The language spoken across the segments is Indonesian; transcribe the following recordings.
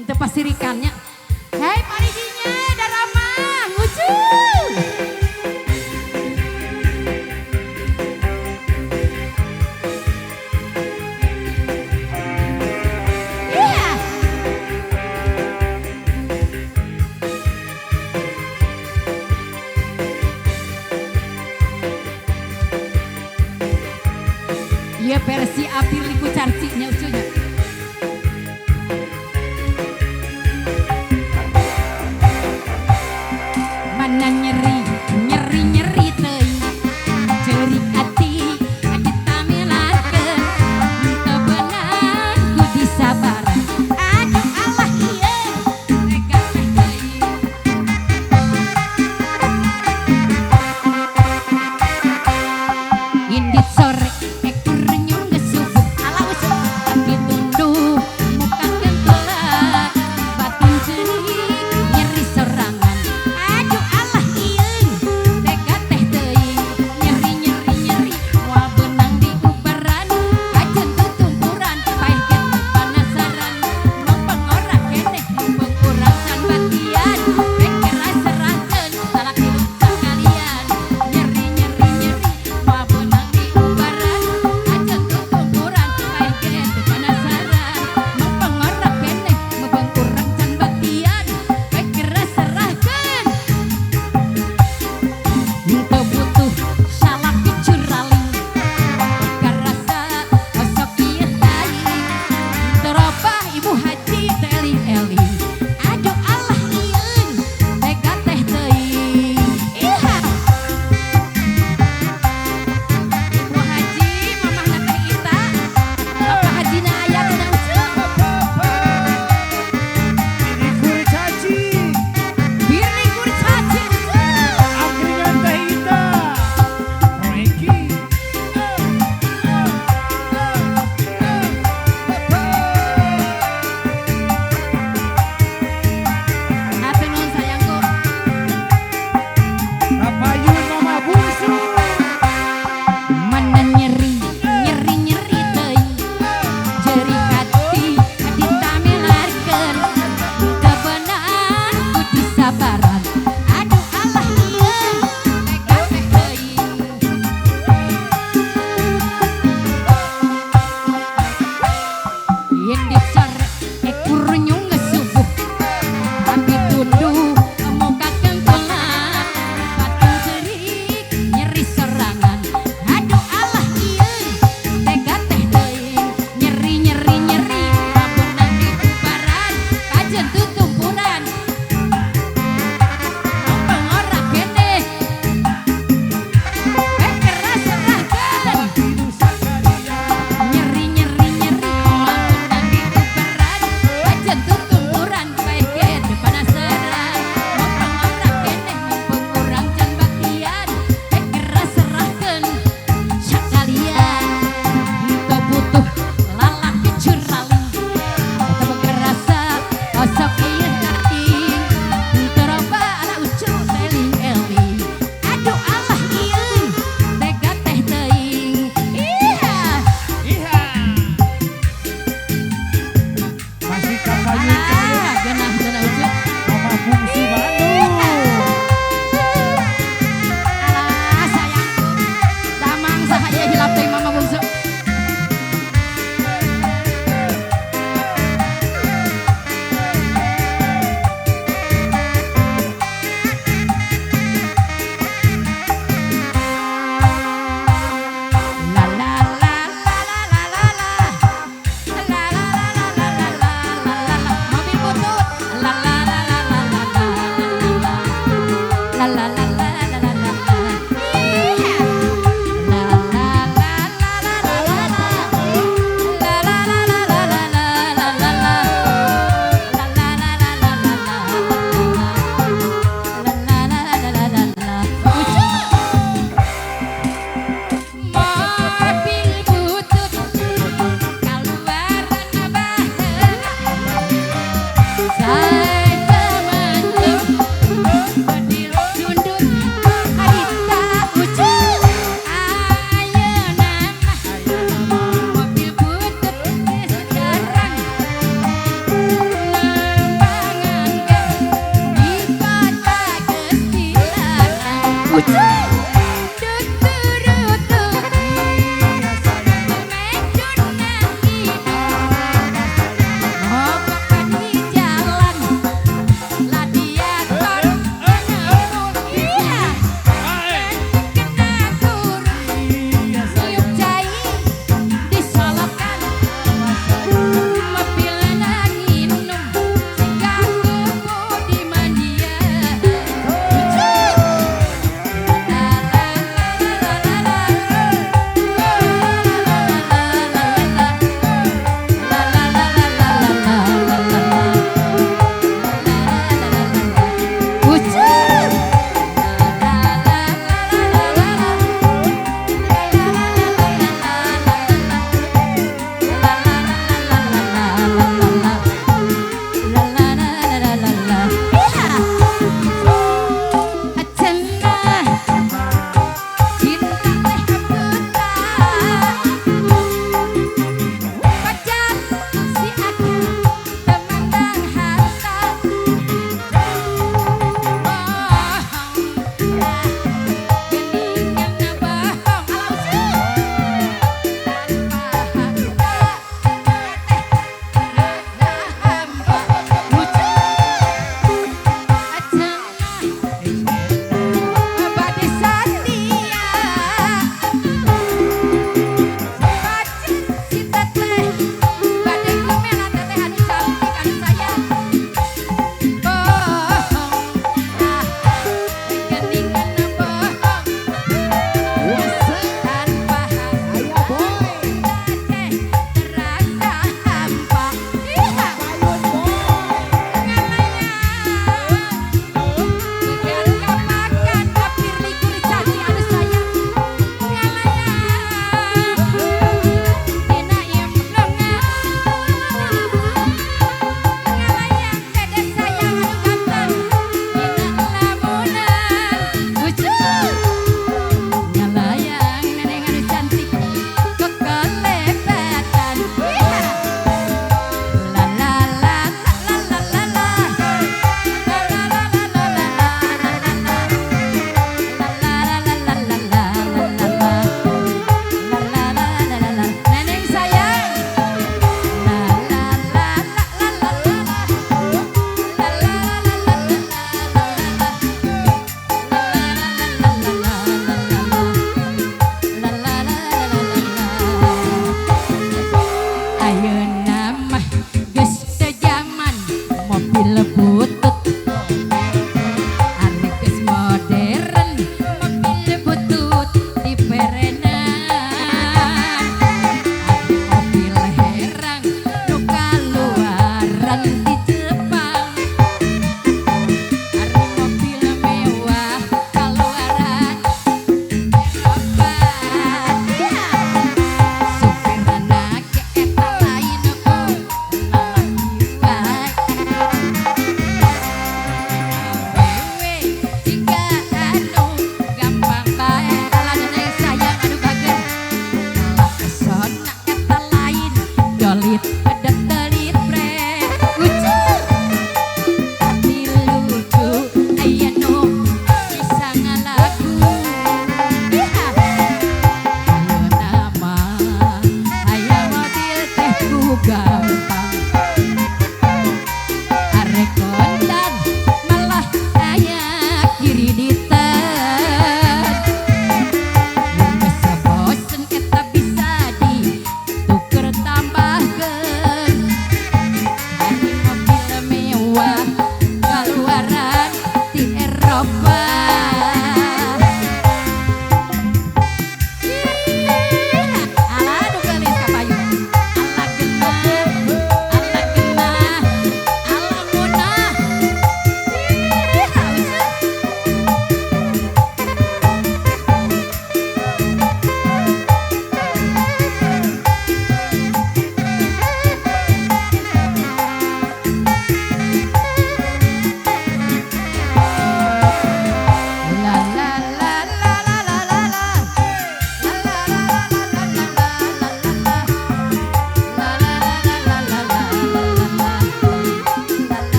Itu pasirikannya. Hei paridinya darama ngucu. Iya. Iya versi apil liku carcinya ucunya. Mana nyeri, nyeri nyeri teuing, ceurik ati kita milakeun, teu beunang kudu sabar. Aduh Allah ieu tega teh teuing. Indit sore ekur renyung geus subuh, ala usuk tapi tunduk muka kentelan, batin cening nyeri sorangan. Aduh Allah ieung tega teh teuing, nyeri nyeri nyeri moal beunang di ubaran, kajen tutumpuran paeh gen panasaran, mempengorah keneh mumpung urang can batian, pekera serahkeun salak hidup sakalian, nyeri nyeri nyeri moal beunang di ubaran, kajen tutumpuran paeh gen panasaran, mempengorah keneh mumpung urang can batian, pekera serahkeun. Teu butuh salak dicuraling, boga rasa osok ieu taying, teu robah ibu haji teu eling-eling. Aduh Allah ieun tega teh teuing. Iha. Ibu haji mamahna teh Ita, bapak hajina aya tina ucuk. Diri kurcaci, Birni kurcaci ucuk. angkringan teh Ita, Roeki.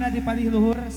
mana di paling luhur